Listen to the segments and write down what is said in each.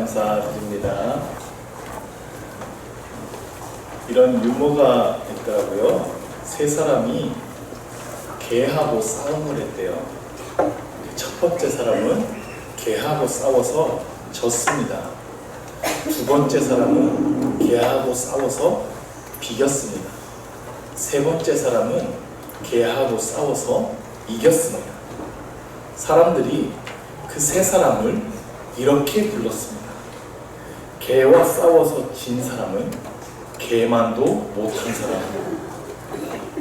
감사드립니다. 이런 유머가 있더라고요. 세 사람이 개하고 싸움을 했대요. 첫 번째 사람은 개하고 싸워서 졌습니다. 두 번째 사람은 개하고 싸워서 비겼습니다. 세 번째 사람은 개하고 싸워서 이겼습니다. 사람들이 그 세 사람을 이렇게 불렀습니다. 개와 싸워서 진 사람은 개만도 못한 사람,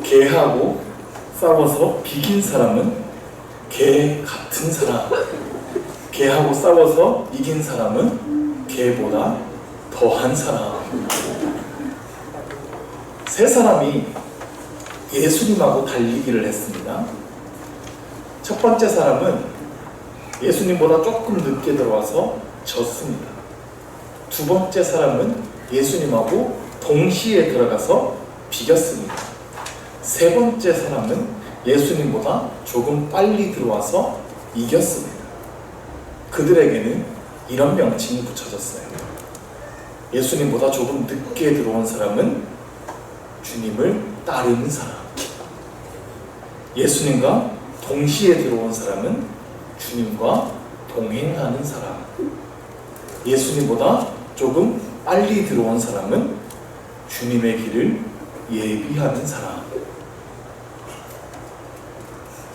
개하고 싸워서 비긴 사람은 개 같은 사람, 개하고 싸워서 이긴 사람은 개보다 더한 사람. 세 사람이 예수님하고 달리기를 했습니다. 첫 번째 사람은 예수님보다 조금 늦게 들어와서 졌습니다. 두 번째 사람은 예수님하고 동시에 들어가서 비겼습니다. 세 번째 사람은 예수님보다 조금 빨리 들어와서 이겼습니다. 그들에게는 이런 명칭이 붙여졌어요. 예수님보다 조금 늦게 들어온 사람은 주님을 따르는 사람, 예수님과 동시에 들어온 사람은 주님과 동행하는 사람, 예수님보다 조금 빨리 들어온 사람은 주님의 길을 예비하는 사람.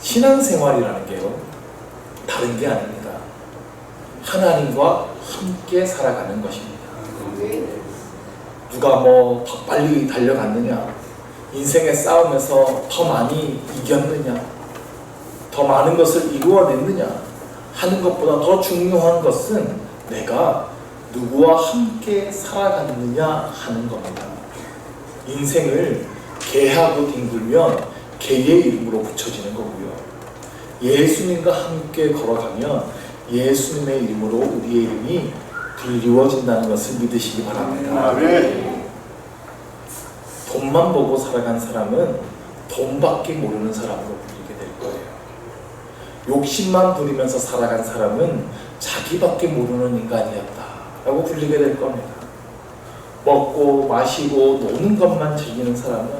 신앙생활이라는 게요, 다른 게 아닙니다. 하나님과 함께 살아가는 것입니다. 누가 더 빨리 달려갔느냐, 인생의 싸움에서 더 많이 이겼느냐, 더 많은 것을 이루어냈느냐 하는 것보다 더 중요한 것은 내가 누구와 함께 살아갔느냐 하는 겁니다. 인생을 개하고 뒹굴면 개의 이름으로 붙여지는 거고요. 예수님과 함께 걸어가면 예수님의 이름으로 우리의 이름이 불리워진다는 것을 믿으시기 바랍니다. 돈만 보고 살아간 사람은 돈밖에 모르는 사람으로 불리게 될 거예요. 욕심만 부리면서 살아간 사람은 자기밖에 모르는 인간이었다 라고 불리게 될 겁니다. 먹고 마시고 노는 것만 즐기는 사람은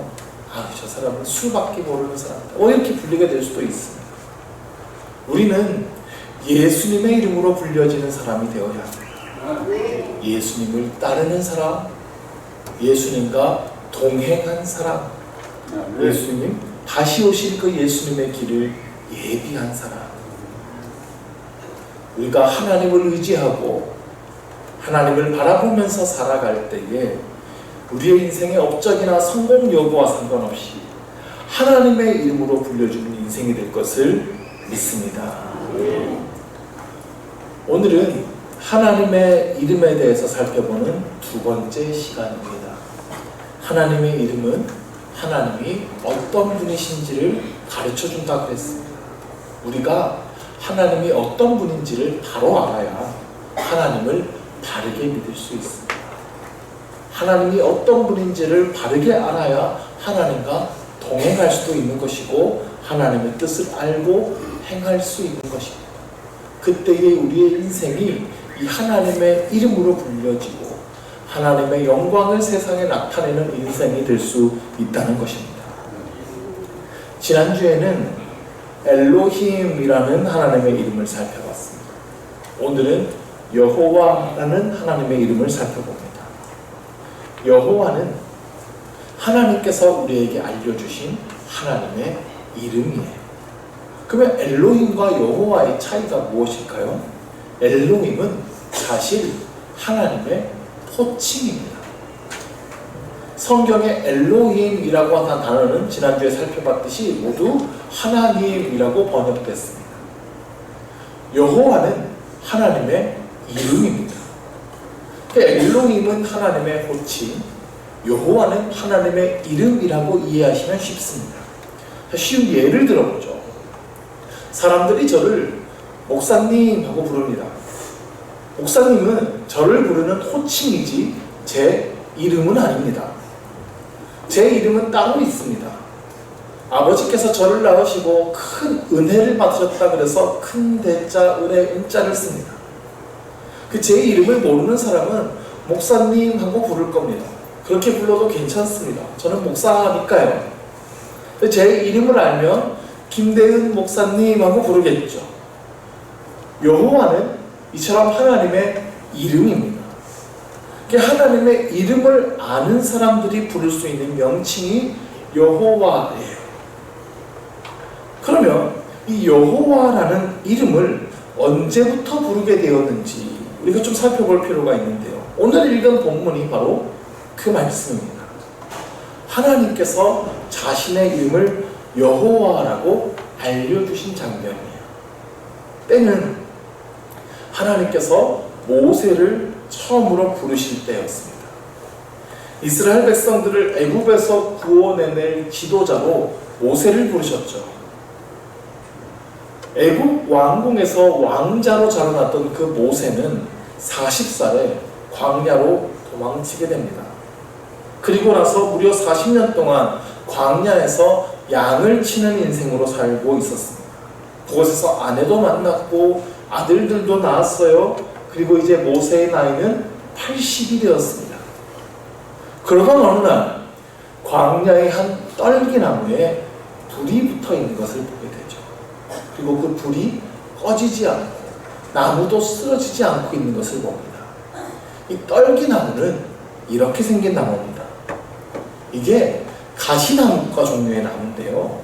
저 사람은 술밖에 모르는 사람이다, 이렇게 불리게 될 수도 있습니다. 우리는 예수님의 이름으로 불려지는 사람이 되어야 합니다. 예수님을 따르는 사람, 예수님과 동행한 사람, 예수님 다시 오실 그 예수님의 길을 예비한 사람. 우리가 하나님을 의지하고 하나님을 바라보면서 살아갈 때에 우리의 인생의 업적이나 성공 여부와 상관없이 하나님의 이름으로 불려주는 인생이 될 것을 믿습니다. 오늘은 하나님의 이름에 대해서 살펴보는 두 번째 시간입니다. 하나님의 이름은 하나님이 어떤 분이신지를 가르쳐준다고 했습니다. 우리가 하나님이 어떤 분인지를 바로 알아야 하나님을 바르게 믿을 수 있습니다. 하나님이 어떤 분인지를 바르게 알아야 하나님과 동행할 수도 있는 것이고 하나님의 뜻을 알고 행할 수 있는 것입니다. 그때의 우리의 인생이 이 하나님의 이름으로 불려지고 하나님의 영광을 세상에 나타내는 인생이 될 수 있다는 것입니다. 지난주에는 엘로힘이라는 하나님의 이름을 살펴봤습니다. 오늘은 여호와라는 하나님의 이름을 살펴봅니다. 여호와는 하나님께서 우리에게 알려주신 하나님의 이름이에요. 그러면 엘로힘과 여호와의 차이가 무엇일까요? 엘로힘은 사실 하나님의 호칭입니다. 성경의 엘로힘이라고 하는 단어는 지난주에 살펴봤듯이 모두 하나님이라고 번역됐습니다. 여호와는 하나님의 이름입니다. 엘로힘은 하나님의 호칭, 여호와는 하나님의 이름이라고 이해하시면 쉽습니다. 쉬운 예를 들어보죠. 사람들이 저를 목사님 하고 부릅니다. 목사님은 저를 부르는 호칭이지 제 이름은 아닙니다. 제 이름은 따로 있습니다. 아버지께서 저를 낳으시고 큰 은혜를 받으셨다 그래서 큰 대자 은혜 은자를 씁니다. 그 제 이름을 모르는 사람은 목사님 하고 부를 겁니다. 그렇게 불러도 괜찮습니다. 저는 목사니까요. 제 이름을 알면 김대은 목사님 하고 부르겠죠. 여호와는 이처럼 하나님의 이름입니다. 하나님의 이름을 아는 사람들이 부를 수 있는 명칭이 여호와예요. 그러면 이 여호와라는 이름을 언제부터 부르게 되었는지 우리가 좀 살펴볼 필요가 있는데요. 오늘 읽은 본문이 바로 그 말씀입니다. 하나님께서 자신의 이름을 여호와라고 알려주신 장면이에요. 때는 하나님께서 모세를 처음으로 부르실 때였습니다. 이스라엘 백성들을 애굽에서 구원해낼 지도자로 모세를 부르셨죠. 애굽 왕궁에서 왕자로 자라났던 그 모세는 40살에 광야로 도망치게 됩니다. 그리고 나서 무려 40년 동안 광야에서 양을 치는 인생으로 살고 있었습니다. 그곳에서 아내도 만났고 아들들도 낳았어요. 그리고 이제 모세의 나이는 80이 되었습니다. 그러던 어느 날 광야의 한 떨기나무에 불이 붙어 있는 것을 보게 되죠. 그리고 그 불이 꺼지지 않고 나무도 쓰러지지 않고 있는 것을 봅니다. 이 떨기나무는 이렇게 생긴 나무입니다. 이게 가시나무과 종류의 나무인데요.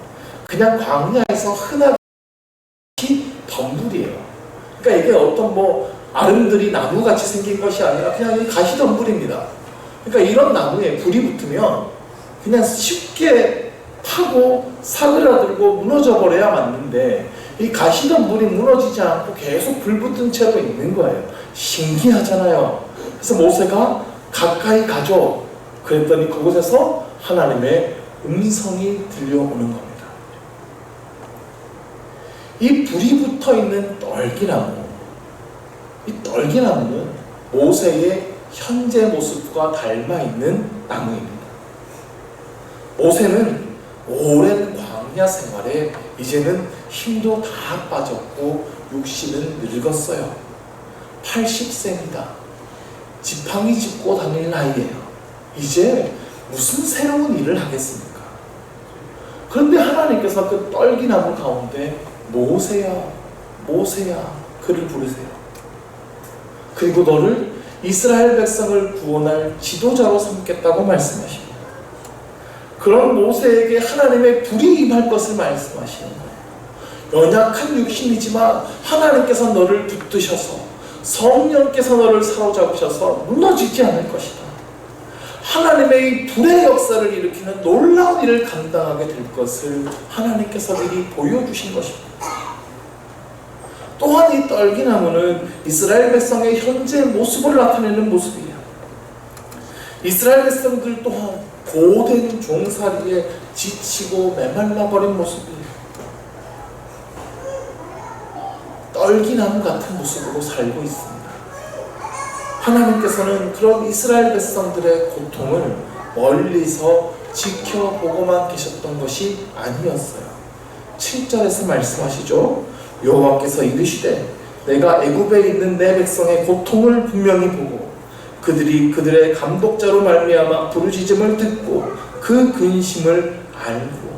그냥 광야에서 흔하게 덤불이에요. 그러니까 이게 어떤 아름드리 나무같이 생긴 것이 아니라 그냥 가시덤불입니다. 그러니까 이런 나무에 불이 붙으면 그냥 쉽게 타고 사그라들고 무너져 버려야 맞는데 이 가시덤불이 무너지지 않고 계속 불 붙은 채로 있는 거예요. 신기하잖아요. 그래서 모세가 가까이 가죠. 그랬더니 그곳에서 하나님의 음성이 들려오는 겁니다. 이 불이 붙어 있는 떨기나무, 이 떨기나무는 모세의 현재 모습과 닮아 있는 나무입니다. 모세는 오랜 광야 생활에 이제는 힘도 다 빠졌고 육신은 늙었어요. 80세입니다. 지팡이 짚고 다닐 나이예요. 이제 무슨 새로운 일을 하겠습니까? 그런데 하나님께서 그 떨기나무 가운데 모세야, 모세야, 그를 부르세요. 그리고 너를 이스라엘 백성을 구원할 지도자로 삼겠다고 말씀하십니다. 그런 모세에게 하나님의 불이 임할 것을 말씀하시는 거예요. 연약한 육신이지만 하나님께서 너를 붙드셔서 성령께서 너를 사로잡으셔서 무너지지 않을 것이다. 하나님의 이 불의 역사를 일으키는 놀라운 일을 감당하게 될 것을 하나님께서 미리 보여주신 것입니다. 또한 이 떨기나무는 이스라엘 백성의 현재 모습을 나타내는 모습이에요. 이스라엘 백성들 또한 고된 종살이에 지치고 메말라버린 모습이에요. 떨기나무 같은 모습으로 살고 있습니다. 하나님께서는 그런 이스라엘 백성들의 고통을 멀리서 지켜보고만 계셨던 것이 아니었어요. 7절에서 말씀하시죠. 여호와께서 이르시되 내가 애굽에 있는 내 백성의 고통을 분명히 보고 그들이 그들의 감독자로 말미암아 부르짖음을 듣고 그 근심을 알고.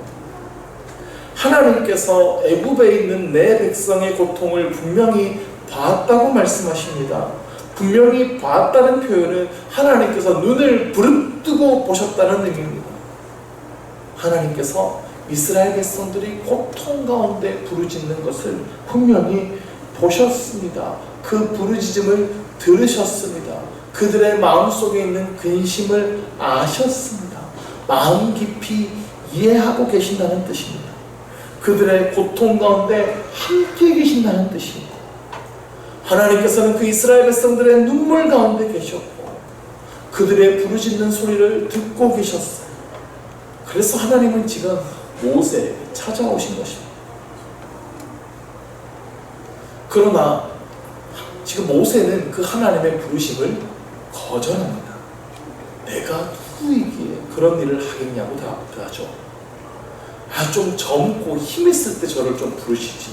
하나님께서 애굽에 있는 내 백성의 고통을 분명히 봤다고 말씀하십니다. 분명히 봤다는 표현은 하나님께서 눈을 부릅뜨고 보셨다는 의미입니다. 하나님께서 이스라엘 백성들이 고통 가운데 부르짖는 것을 분명히 보셨습니다. 그 부르짖음을 들으셨습니다. 그들의 마음속에 있는 근심을 아셨습니다. 마음 깊이 이해하고 계신다는 뜻입니다. 그들의 고통 가운데 함께 계신다는 뜻입니다. 하나님께서는 그 이스라엘 백성들의 눈물 가운데 계셨고 그들의 부르짖는 소리를 듣고 계셨어요. 그래서 하나님은 지금 모세에게 찾아오신 것입니다. 그러나 지금 모세는 그 하나님의 부르심을 거절합니다. 내가 누구이기에 그런 일을 하겠냐고 답하죠. 좀 젊고 힘있을 때 저를 좀 부르시지.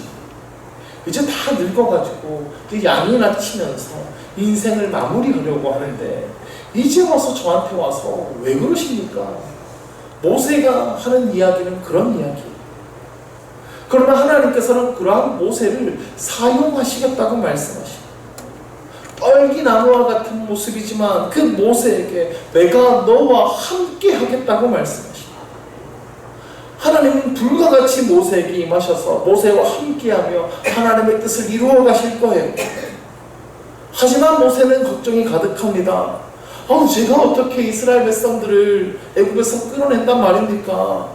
이제 다 늙어가지고 양이나 치면서 인생을 마무리하려고 하는데 이제 와서 저한테 와서 왜 그러십니까? 모세가 하는 이야기는 그런 이야기예요. 그러나 하나님께서는 그러한 모세를 사용하시겠다고 말씀하십니다. 떨기나무와 같은 모습이지만 그 모세에게 내가 너와 함께 하겠다고 말씀하십니다. 하나님은 불과 같이 모세에게 임하셔서 모세와 함께하며 하나님의 뜻을 이루어 가실 거예요. 하지만 모세는 걱정이 가득합니다. 제가 어떻게 이스라엘 백성들을 애굽에서 끌어낸단 말입니까?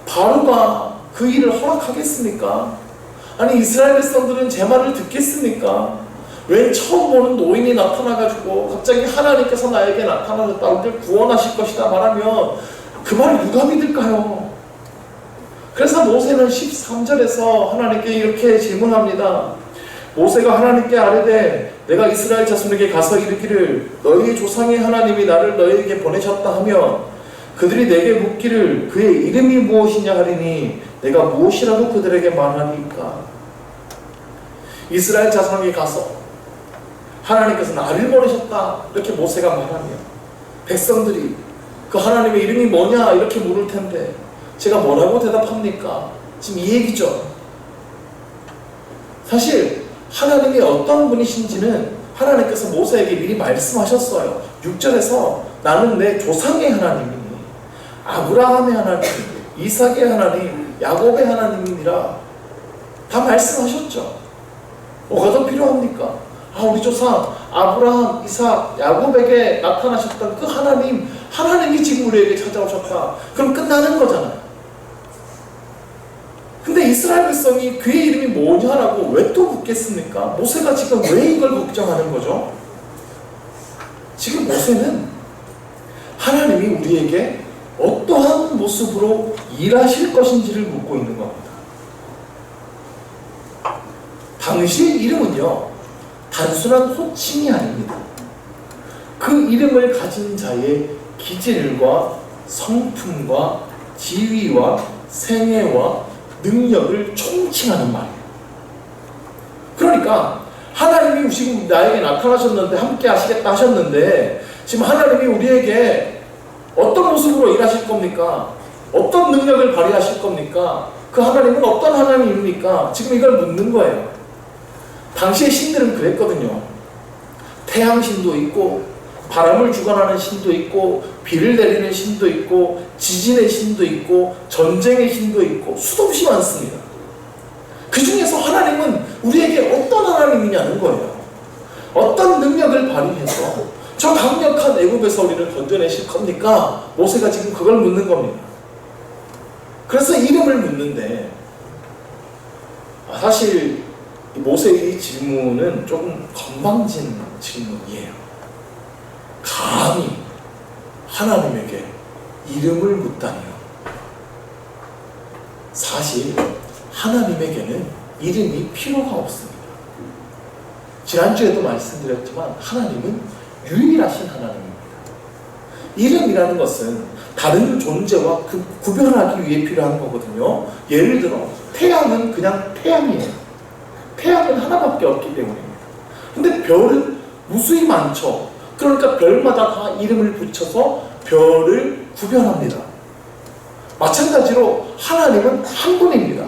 바로가 그 일을 허락하겠습니까? 아니 이스라엘 백성들은 제 말을 듣겠습니까? 왜 처음 보는 노인이 나타나가지고 갑자기 하나님께서 나에게 나타나셨다, 우리를 구원하실 것이다 말하면 그 말을 누가 믿을까요? 그래서 모세는 13절에서 하나님께 이렇게 질문합니다. 모세가 하나님께 아뢰되 내가 이스라엘 자손에게 가서 이르기를 너희 조상의 하나님이 나를 너희에게 보내셨다 하면 그들이 내게 묻기를 그의 이름이 무엇이냐 하리니 내가 무엇이라고 그들에게 말하니까. 이스라엘 자손에게 가서 하나님께서 나를 보내셨다 이렇게 모세가 말하며 백성들이 그 하나님의 이름이 뭐냐 이렇게 물을 텐데 제가 뭐라고 대답합니까? 지금 이 얘기죠. 사실 하나님이 어떤 분이신지는 하나님께서 모세에게 미리 말씀하셨어요. 6절에서 나는 내 조상의 하나님이니 아브라함의 하나님, 이삭의 하나님, 야곱의 하나님이니라 다 말씀하셨죠. 뭐가 더 필요합니까? 우리 조상 아브라함, 이삭, 야곱에게 나타나셨던 그 하나님이 지금 우리에게 찾아오셨다. 그럼 끝나는 거잖아요. 근데 이스라엘 백성이 그의 이름이 뭐냐라고 왜 또 묻겠습니까? 모세가 지금 왜 이걸 걱정하는 거죠? 지금 모세는 하나님이 우리에게 어떠한 모습으로 일하실 것인지를 묻고 있는 겁니다. 당시의 이름은요, 단순한 호칭이 아닙니다. 그 이름을 가진 자의 기질과 성품과 지위와 생애와 능력을 총칭하는 말이에요. 그러니까 하나님이 지금 나에게 나타나셨는데 함께 하시겠다 하셨는데 지금 하나님이 우리에게 어떤 모습으로 일하실 겁니까? 어떤 능력을 발휘하실 겁니까? 그 하나님은 어떤 하나님입니까? 지금 이걸 묻는 거예요. 당시의 신들은 그랬거든요. 태양신도 있고 바람을 주관하는 신도 있고 비를 내리는 신도 있고 지진의 신도 있고 전쟁의 신도 있고 수도 없이 많습니다. 그 중에서 하나님은 우리에게 어떤 하나님이냐는 거예요. 어떤 능력을 발휘해서 저 강력한 애굽에서 우리를 건져내실 겁니까? 모세가 지금 그걸 묻는 겁니다. 그래서 이름을 묻는데 사실 모세의 질문은 조금 건방진 질문이에요. 감히 하나님에게 이름을 묻다니요. 사실 하나님에게는 이름이 필요가 없습니다. 지난주에도 말씀드렸지만 하나님은 유일하신 하나님입니다. 이름이라는 것은 다른 존재와 구별하기 위해 필요한 거거든요. 예를 들어 태양은 그냥 태양이에요. 태양은 하나밖에 없기 때문입니다. 근데 별은 무수히 많죠. 그러니까 별마다 다 이름을 붙여서 별을 구별합니다. 마찬가지로 하나님은 한 분입니다.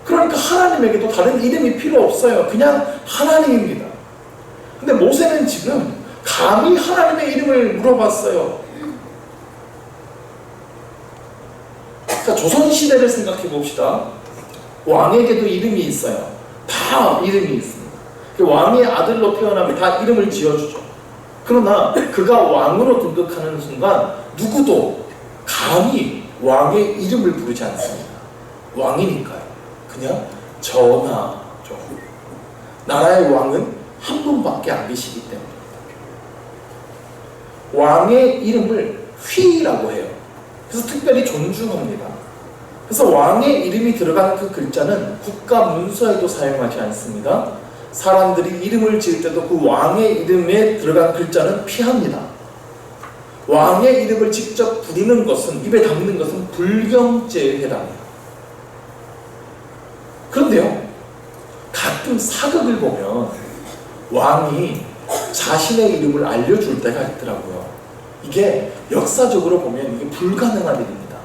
그러니까 하나님에게도 다른 이름이 필요 없어요. 그냥 하나님입니다. 근데 모세는 지금 감히 하나님의 이름을 물어봤어요. 자, 조선시대를 생각해 봅시다. 왕에게도 이름이 있어요. 다 이름이 있습니다. 왕의 아들로 태어나면 다 이름을 지어주죠. 그러나 그가 왕으로 등극하는 순간 누구도 감히 왕의 이름을 부르지 않습니다. 왕이니까요. 그냥 전하죠. 나라의 왕은 한 분밖에 안 계시기 때문입니다. 왕의 이름을 휘라고 해요. 그래서 특별히 존중합니다. 그래서 왕의 이름이 들어간 그 글자는 국가 문서에도 사용하지 않습니다. 사람들이 이름을 지을 때도 그 왕의 이름에 들어간 글자는 피합니다. 왕의 이름을 직접 부르는 것은, 입에 담는 것은 불경죄에 해당해요. 그런데요, 가끔 사극을 보면 왕이 자신의 이름을 알려줄 때가 있더라고요. 이게 역사적으로 보면 이게 불가능한 일입니다.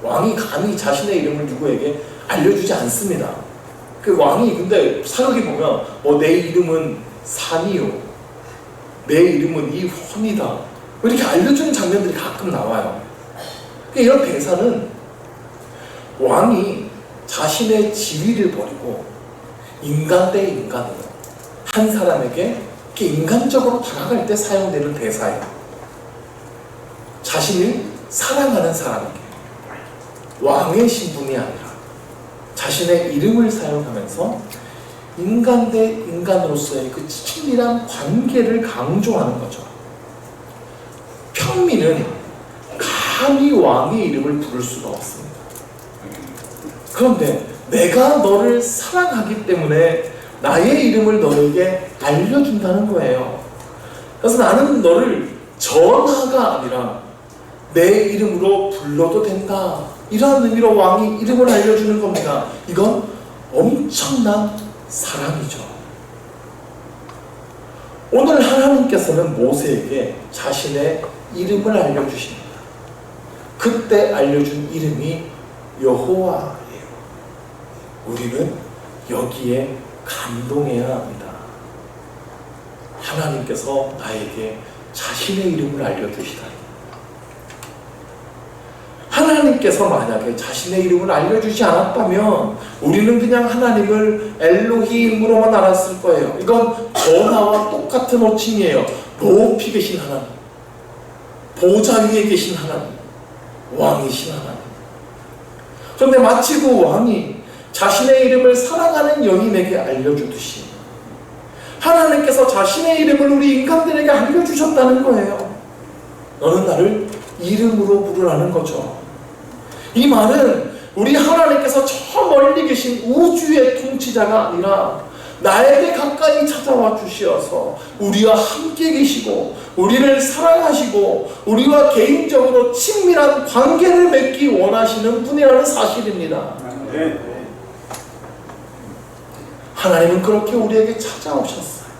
왕이 감히 자신의 이름을 누구에게 알려주지 않습니다. 그 왕이 근데 사극에 보면 내 이름은 산이요, 내 이름은 이혼이다, 이렇게 알려주는 장면들이 가끔 나와요. 이런 대사는 왕이 자신의 지위를 버리고 인간 대 인간으로 한 사람에게 이렇게 인간적으로 다가갈 때 사용되는 대사예요. 자신을 사랑하는 사람에게 왕의 신분이 아니라 자신의 이름을 사용하면서 인간 대 인간으로서의 그 친밀한 관계를 강조하는 거죠. 평민은 감히 왕의 이름을 부를 수가 없습니다. 그런데 내가 너를 사랑하기 때문에 나의 이름을 너에게 알려준다는 거예요. 그래서 나는 너를 전하가 아니라 내 이름으로 불러도 된다, 이러한 의미로 왕이 이름을 알려주는 겁니다. 이건 엄청난 사랑이죠. 오늘 하나님께서는 모세에게 자신의 이름을 알려주십니다. 그때 알려준 이름이 여호와예요. 우리는 여기에 감동해야 합니다. 하나님께서 나에게 자신의 이름을 알려주시다니. 하나님께서 만약에 자신의 이름을 알려주지 않았다면 우리는 그냥 하나님을 엘로힘으로만 알았을 거예요. 이건 전하와 똑같은 호칭이에요. 높이 계신 하나님, 보좌 위에 계신 하나님, 왕이신 하나님. 그런데 마치 그 왕이 자신의 이름을 사랑하는 여인에게 알려주듯이 하나님께서 자신의 이름을 우리 인간들에게 알려주셨다는 거예요. 너는 나를 이름으로 부르라는 거죠. 이 말은 우리 하나님께서 저 멀리 계신 우주의 통치자가 아니라 나에게 가까이 찾아와 주시어서 우리와 함께 계시고 우리를 사랑하시고 우리와 개인적으로 친밀한 관계를 맺기 원하시는 분이라는 사실입니다. 하나님은 그렇게 우리에게 찾아오셨어요.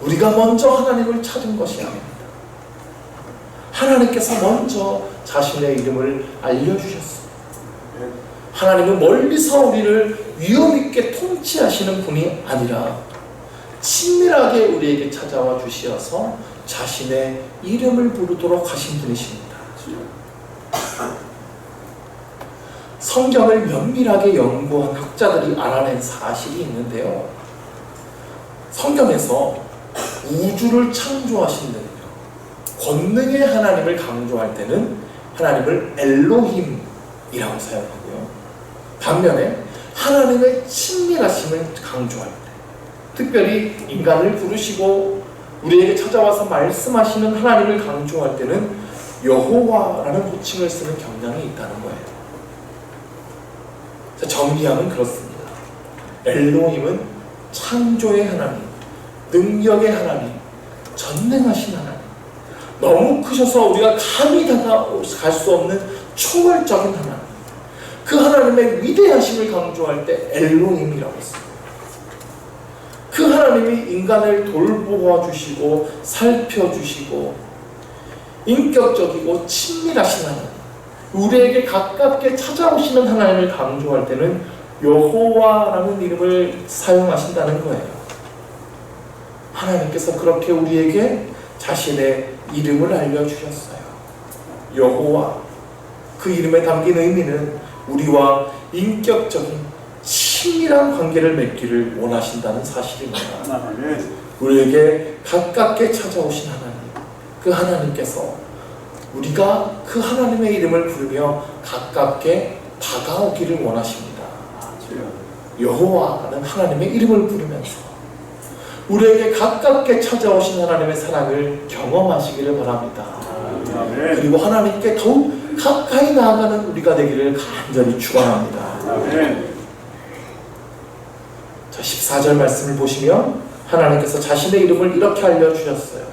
우리가 먼저 하나님을 찾은 것이 아닙니다. 하나님께서 먼저 자신의 이름을 알려주셨습니다. 하나님은 멀리서 우리를 위엄있게 통치하시는 분이 아니라 친밀하게 우리에게 찾아와 주시어서 자신의 이름을 부르도록 하신 분이십니다. 성경을 면밀하게 연구한 학자들이 알아낸 사실이 있는데요. 성경에서 우주를 창조하신 분이요, 권능의 하나님을 강조할 때는 하나님을 엘로힘이라고 사용하고요. 반면에 하나님의 친밀하심을 강조할 때, 특별히 인간을 부르시고 우리에게 찾아와서 말씀하시는 하나님을 강조할 때는 여호와라는 호칭을 쓰는 경향이 있다는 거예요. 정리하면 그렇습니다. 엘로힘은 창조의 하나님, 능력의 하나님, 전능하신 하나님, 너무 크셔서 우리가 감히 다가갈 수 없는 초월적인 하나님, 그 하나님의 위대하심을 강조할 때 엘로힘이라고 했습니다. 그 하나님이 인간을 돌보아 주시고 살펴주시고 인격적이고 친밀하신 하나님, 우리에게 가깝게 찾아오시는 하나님을 강조할 때는 여호와라는 이름을 사용하신다는 거예요. 하나님께서 그렇게 우리에게 자신의 이름을 알려주셨어요. 여호와, 그 이름에 담긴 의미는 우리와 인격적인 친밀한 관계를 맺기를 원하신다는 사실입니다. 우리에게 가깝게 찾아오신 하나님, 그 하나님께서 우리가 그 하나님의 이름을 부르며 가깝게 다가오기를 원하십니다. 여호와라는 하나님의 이름을 부르면서 우리에게 가깝게 찾아오신 하나님의 사랑을 경험하시기를 바랍니다. 그리고 하나님께 더욱 가까이 나아가는 우리가 되기를 간절히 축원합니다. 자, 14절 말씀을 보시면 하나님께서 자신의 이름을 이렇게 알려주셨어요.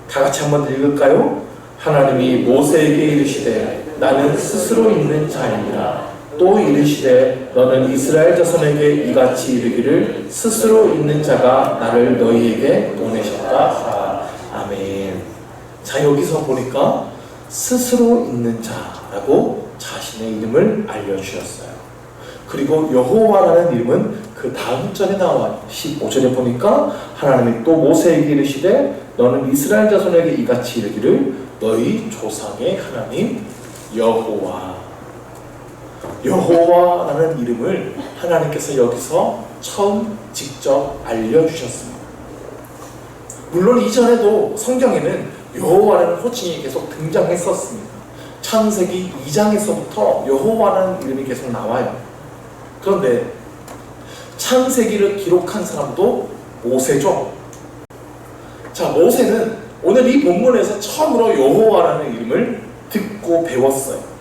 다 같이 한번 읽을까요? 하나님이 모세에게 이르시되 나는 스스로 있는 자이니라. 또 이르시되 너는 이스라엘 자손에게 이같이 이르기를 스스로 있는 자가 나를 너희에게 보내셨다 하라. 아멘. 자, 여기서 보니까 스스로 있는 자라고 자신의 이름을 알려주셨어요. 그리고 여호와라는 이름은 그 다음 절에 나와요. 15절에 보니까 하나님이 또 모세에게 이르시되 너는 이스라엘 자손에게 이같이 이르기를 너희 조상의 하나님 여호와. 여호와라는 이름을 하나님께서 여기서 처음 직접 알려주셨습니다. 물론 이전에도 성경에는 여호와라는 호칭이 계속 등장했었습니다. 창세기 2장에서부터 여호와라는 이름이 계속 나와요. 그런데 창세기를 기록한 사람도 모세죠. 자, 모세는 오늘 이 본문에서 처음으로 여호와라는 이름을 듣고 배웠어요.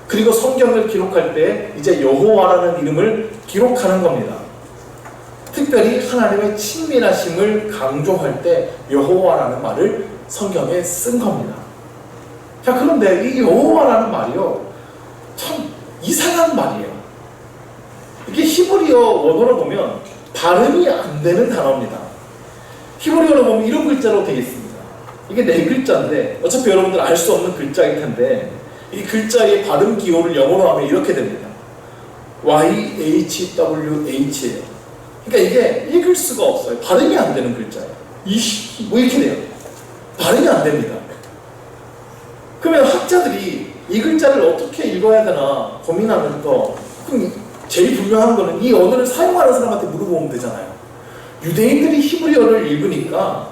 그리고 성경을 기록할 때 이제 여호와라는 이름을 기록하는 겁니다. 특별히 하나님의 친밀하심을 강조할 때 여호와라는 말을 성경에 쓴 겁니다. 자, 그런데 이 여호와라는 말이요, 참 이상한 말이에요. 이게 히브리어 원어로 보면 발음이 안 되는 단어입니다. 히브리어로 보면 이런 글자로 되어 있습니다. 이게 네 글자인데 어차피 여러분들 알 수 없는 글자일 텐데 이 글자의 발음 기호를 영어로 하면 이렇게 됩니다. YHWH예요. 그러니까 이게 읽을 수가 없어요. 발음이 안 되는 글자예요. 뭐 이렇게 돼요. 발음이 안 됩니다. 그러면 학자들이 이 글자를 어떻게 읽어야 되나 고민하면서 그럼 제일 분명한 거는 이 언어를 사용하는 사람한테 물어보면 되잖아요. 유대인들이 히브리어를 읽으니까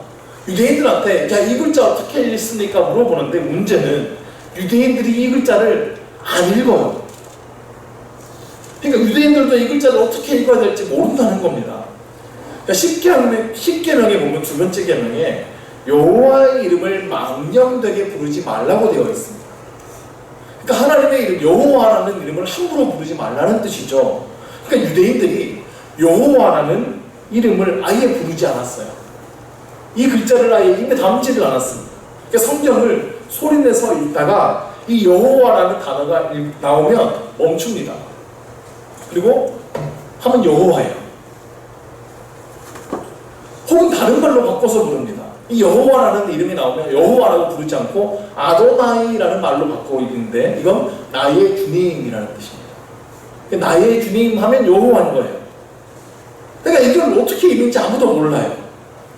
유대인들한테 야, 이 글자 어떻게 읽습니까? 물어보는데 문제는 유대인들이 이 글자를 안 읽어요. 그러니까 유대인들도 이 글자를 어떻게 읽어야 될지 모른다는 겁니다. 그러니까 10계명에 보면 두 번째 계명에 여호와의 이름을 망령되게 부르지 말라고 되어 있습니다. 그러니까 하나님의 이름 여호와라는 이름을 함부로 부르지 말라는 뜻이죠. 그러니까 유대인들이 여호와라는 이름을 아예 부르지 않았어요. 이 글자를 아예 입에 담지를 않았습니다. 그러니까 성경을 소리내서 읽다가 이 여호와라는 단어가 나오면 멈춥니다. 그리고 하면 여호와예요. 혹은 다른 말로 바꿔서 부릅니다. 이 여호와라는 이름이 나오면 여호와라고 부르지 않고 아도나이라는 말로 바꾸고 있는데 이건 나의 주님이라는 뜻입니다. 나의 주님 하면 여호와인 거예요. 그러니까 이걸 어떻게 읽는지 아무도 몰라요.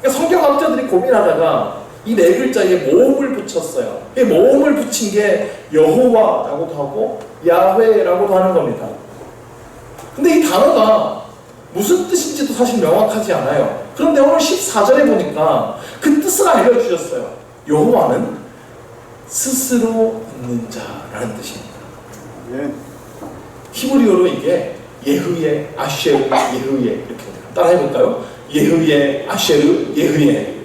그러니까 성경학자들이 고민하다가 이 네 글자에 모음을 붙였어요. 이 모음을 붙인 게 여호와라고도 하고 야훼라고도 하는 겁니다. 근데 이 단어가 무슨 뜻인지도 사실 명확하지 않아요. 그런데 오늘 14절에 보니까 그 뜻을 알려주셨어요. 여호와는 스스로 있는 자라는 뜻입니다. 네. 히브리어로 이게 예흐예, 아쉐르, 예흐예 이렇게 돼요. 따라 해볼까요? 예흐예, 아쉐르, 예흐예.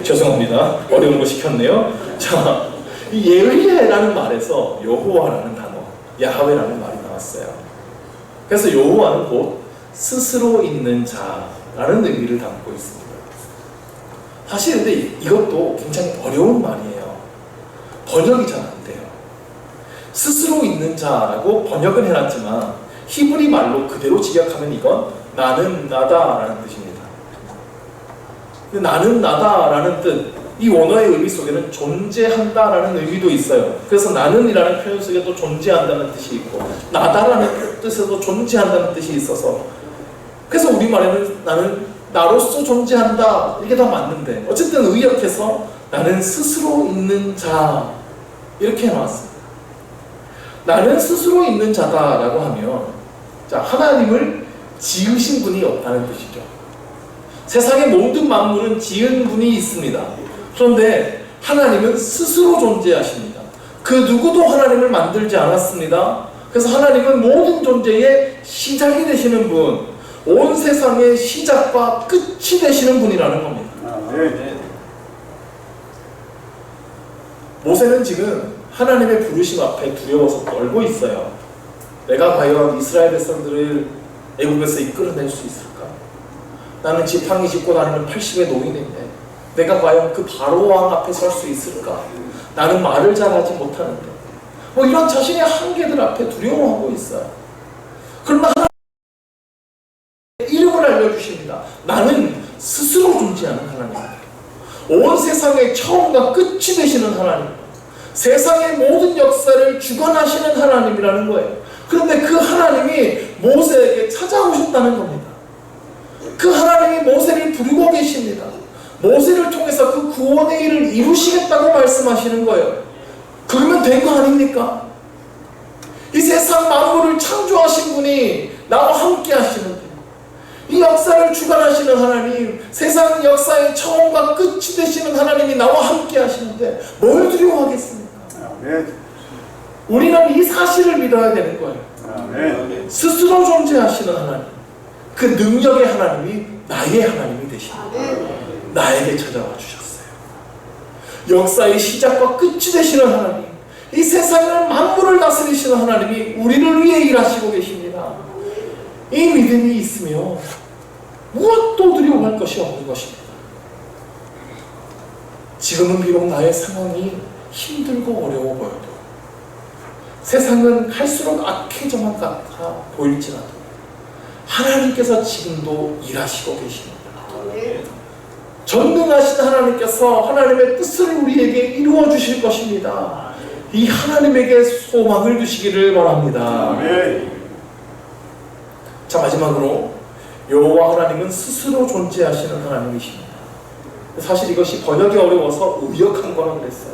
죄송합니다. 어려운 거 시켰네요. 자, 이 예흐예라는 말에서 여호와라는 단어, 야훼라는 말이 나왔어요. 그래서 여호와는 곧 스스로 있는 자라는 의미를 담고 있습니다. 사실 근데 이것도 굉장히 어려운 말이에요. 번역이 잘 안 돼요. 스스로 있는 자라고 번역은 해놨지만 히브리 말로 그대로 직역하면 이건 나는 나다라는 뜻입니다. 나는 나다라는 뜻, 이 원어의 의미 속에는 존재한다라는 의미도 있어요. 그래서 나는이라는 표현 속에도 존재한다는 뜻이 있고 나다라는 뜻에도 존재한다는 뜻이 있어서 그래서 우리말에는 나는 나로서 존재한다 이게 다 맞는데 어쨌든 의역해서 나는 스스로 있는 자 이렇게 해놨습니다. 나는 스스로 있는 자다라고 하면 자, 하나님을 지으신 분이 없다는 뜻이죠. 세상의 모든 만물은 지은 분이 있습니다. 그런데 하나님은 스스로 존재하십니다. 그 누구도 하나님을 만들지 않았습니다. 그래서 하나님은 모든 존재의 시작이 되시는 분, 온 세상의 시작과 끝이 되시는 분이라는 겁니다. 모세는 지금 하나님의 부르심 앞에 두려워서 떨고 있어요. 내가 과연 이스라엘 백성들을 애국에서 이끌어낼 수 있을까? 나는 지팡이 짚고 다니는 80의 노인인데 내가 과연 그 바로 왕 앞에 설 수 있을까? 나는 말을 잘하지 못하는데 뭐 이런 자신의 한계들 앞에 두려워하고 있어요. 그러나 하나님 이름을 알려주십니다. 나는 스스로 존재하는 하나님입니다. 온 세상의 처음과 끝이 되시는 하나님, 세상의 모든 역사를 주관하시는 하나님이라는 거예요. 그런데 그 하나님이 모세에게 찾아오셨다는 겁니다. 그 하나님이 모세를 부르고 계십니다. 모세를 통해서 그 구원의 일을 이루시겠다고 말씀하시는 거예요. 그러면 된 거 아닙니까? 이 세상 만물을 창조하신 분이 나와 함께 하시는데, 이 역사를 주관하시는 하나님, 세상 역사의 처음과 끝이 되시는 하나님이 나와 함께 하시는데 뭘 두려워하겠습니까? 우리는 이 사실을 믿어야 되는 거예요. 스스로 존재하시는 하나님, 그 능력의 하나님이 나의 하나님이 되십니다. 나에게 찾아와 주셨어요. 역사의 시작과 끝이 되시는 하나님, 이 세상을 만물을 다스리시는 하나님이 우리를 위해 일하시고 계십니다. 이 믿음이 있으며 무엇도 두려워할 것이 없는 것입니다. 지금은 비록 나의 상황이 힘들고 어려워 보여도, 세상은 갈수록 악해져만 같아 보일지라도 하나님께서 지금도 일하시고 계십니다. 전능하신 하나님께서 하나님의 뜻을 우리에게 이루어 주실 것입니다. 이 하나님에게 소망을 두시기를 바랍니다. 자, 마지막으로 여호와 하나님은 스스로 존재하시는 하나님이십니다. 사실 이것이 번역이 어려워서 의역한 거라고 그랬어요.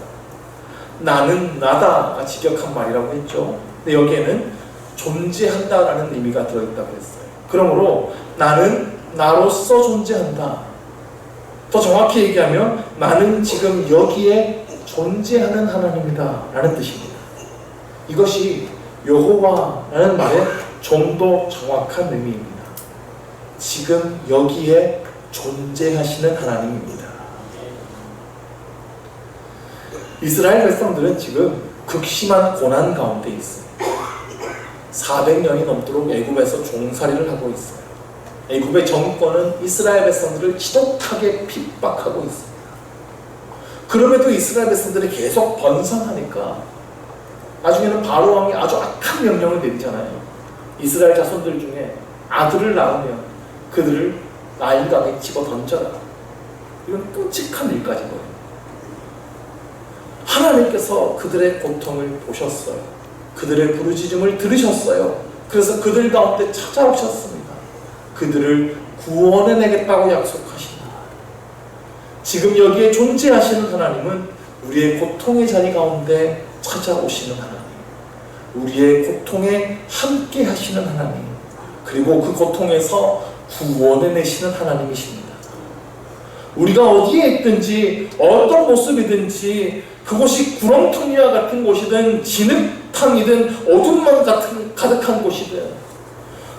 나는 나다가 직역한 말이라고 했죠. 근데 여기에는 존재한다라는 의미가 들어있다고 했어요. 그러므로 나는 나로서 존재한다. 더 정확히 얘기하면 나는 지금 여기에 존재하는 하나님이다 라는 뜻입니다. 이것이 여호와라는 말의 좀 더 정확한 의미입니다. 지금 여기에 존재하시는 하나님입니다. 이스라엘 백성들은 지금 극심한 고난 가운데 있습니다. 400년이 넘도록 애굽에서 종살이를 하고 있어요. 애굽의 정권은 이스라엘 백성들을 지독하게 핍박하고 있습니다. 그럼에도 이스라엘 백성들이 계속 번성하니까 나중에는 바로 왕이 아주 악한 명령을 내리잖아요. 이스라엘 자손들 중에 아들을 낳으면 그들을 나일강에 집어 던져라. 이건 끔찍한 일까지 거예요. 하나님께서 그들의 고통을 보셨어요. 그들의 부르짖음을 들으셨어요. 그래서 그들 가운데 찾아오셨습니다. 그들을 구원해내겠다고 약속하십니다. 지금 여기에 존재하시는 하나님은 우리의 고통의 자리 가운데 찾아오시는 하나님, 우리의 고통에 함께 하시는 하나님, 그리고 그 고통에서 구원해내시는 하나님이십니다. 우리가 어디에 있든지 어떤 모습이든지 그곳이 구렁텅이와 같은 곳이든 진흙탕이든 어둠만 가득한 곳이든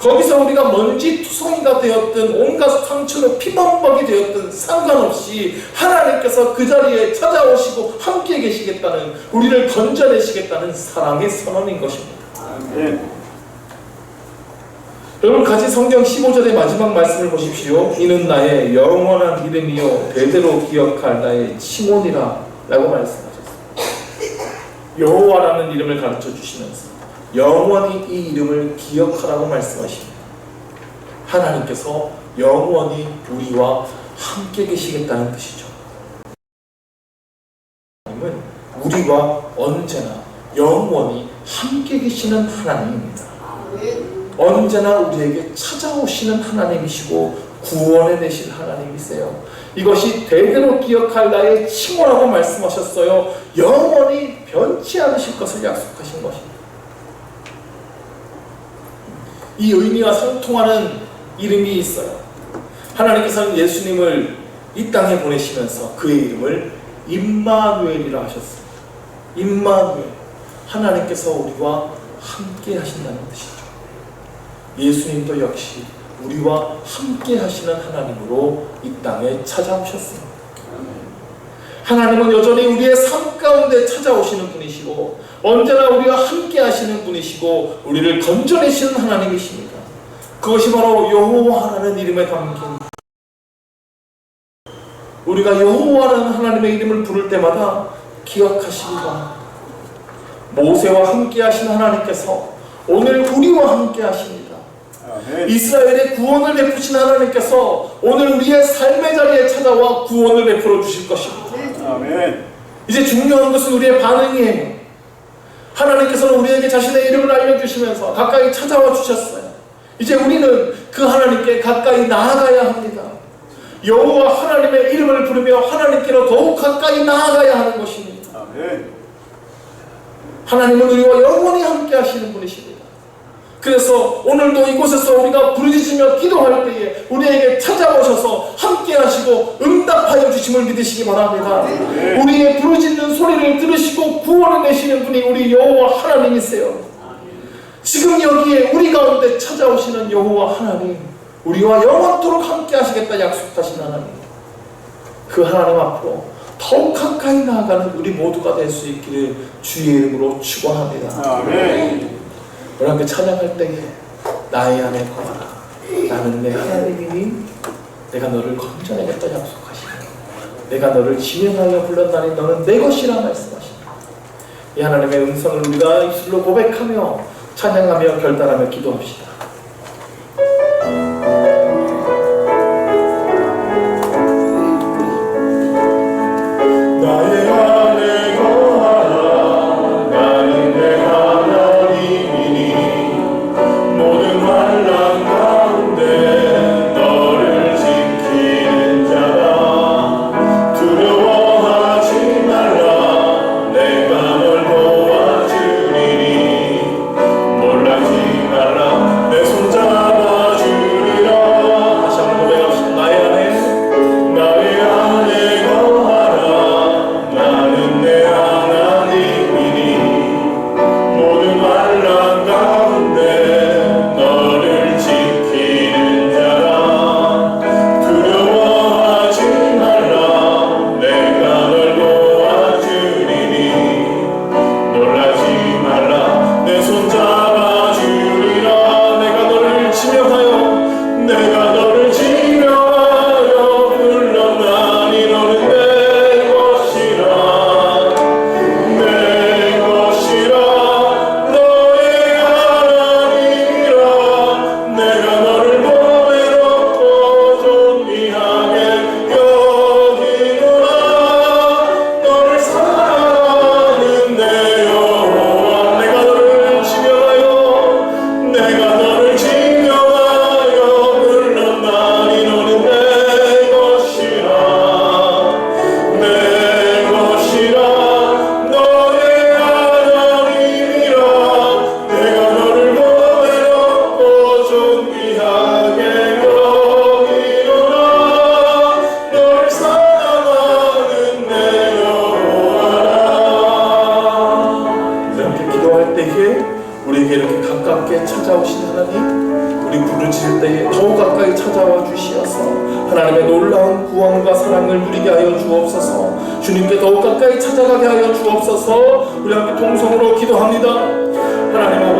거기서 우리가 먼지투성이가 되었든 온갖 상처로 피범벅이 되었든 상관없이 하나님께서 그 자리에 찾아오시고 함께 계시겠다는, 우리를 건져내시겠다는 사랑의 선언인 것입니다. 여러분 같이 성경 15절의 마지막 말씀을 보십시오. 이는 나의 영원한 이름이요 대대로 기억할 나의 칭호니라 라고 말씀하셨습니다. 여호와라는 이름을 가르쳐 주시면서 영원히 이 이름을 기억하라고 말씀하십니다. 하나님께서 영원히 우리와 함께 계시겠다는 뜻이죠. 하나님은 우리와 언제나 영원히 함께 계시는 하나님입니다. 언제나 우리에게 찾아오시는 하나님이시고 구원해내실 하나님이세요. 이것이 대대로 기억할 나의 칭호라고 말씀하셨어요. 영원히 변치 않으실 것을 약속하신 것입니다. 이 의미와 상통하는 이름이 있어요. 하나님께서는 예수님을 이 땅에 보내시면서 그의 이름을 임마누엘이라 하셨습니다. 임마누엘, 하나님께서 우리와 함께 하신다는 뜻이죠. 예수님도 역시 우리와 함께 하시는 하나님으로 이 땅에 찾아오셨습니다. 하나님은 여전히 우리의 삶 가운데 찾아오시는 분이시고 언제나 우리와 함께 하시는 분이시고 우리를 건져내시는 하나님이십니다. 그것이 바로 여호와라는 이름에 담긴, 우리가 여호와라는 하나님의 이름을 부를 때마다 기억하시기 바랍니다. 모세와 함께 하신 하나님께서 오늘 우리와 함께 하십니다. 이스라엘의 구원을 베푸신 하나님께서 오늘 우리의 삶의 자리에 찾아와 구원을 베풀어 주실 것입니다. 아멘. 이제 중요한 것은 우리의 반응이에요. 하나님께서는 우리에게 자신의 이름을 알려주시면서 가까이 찾아와 주셨어요. 이제 우리는 그 하나님께 가까이 나아가야 합니다. 여호와 하나님의 이름을 부르며 하나님께로 더욱 가까이 나아가야 하는 것입니다. 아멘. 하나님은 우리와 영원히 함께 하시는 분이십니다. 그래서 오늘도 이곳에서 우리가 부르짖으며 기도할 때에 우리에게 찾아오셔서 함께 하시고 응답하여 주심을 믿으시기 바랍니다. 우리의 부르짖는 소리를 들으시고 구원을 내시는 분이 우리 여호와 하나님이세요. 지금 여기에 우리 가운데 찾아오시는 여호와 하나님, 우리와 영원토록 함께 하시겠다 약속하신 하나님, 그 하나님 앞으로 더욱 가까이 나아가는 우리 모두가 될 수 있기를 주의 이름으로 축원합니다. 아멘. 우리 함께 찬양할 때에 나의 안에 거하라. 나는 내 하나님이니 내가 너를 건져내겠다 약속하시네. 내가 너를 지명하여 불렀나니 너는 내 것이라 말씀하십니다. 이 하나님의 음성을 우리가 입술로 고백하며 찬양하며 결단하며 기도합시다. 나의 안에 거하라. 나는 내 하나님이니 모든 환난 가운데 너를 지키는 자라. 두려워하지 말라. 내가 널 도와주리니 놀라지 말라. 내 손 잡아주리라. 다시 한번 고백합시다. 나의 안에 거하라. 나는 내 하나님이니 모든 환난 가운데 너를 지키는 자라. 두려워하지 말라. 내가 널 도와주리니 놀라지 말라. 내 손 잡아주리라. 내가 너를 지명하여 불렀나니 너는 내 것이라. 내 것이라. 너의 하나님이라. 내가 너를 보배롭고 존귀하게 여기노라. 너를 사랑하는 내 여호와. 내가 너를 지명하여 불렀나니 너는 내 것이라. 내 것이라. 너의 하나님이라. 내가 너를 보배롭고 존귀하게 여기노라. 너를 사랑하는 내 여호와라. 이렇게 기도할 때에 우리에게 이렇게 가깝게 찾아오신 하나님, 우리 부르짖을 때에 더욱 가까이 찾아와 주시어서 하나님의 놀라운 구원과 사랑을 누리게 하여 주옵소서. 주님께 더욱 가까이 찾아가게 하여 주옵소서. 우리 함께 동성으로 기도합니다. 하나님 아버지,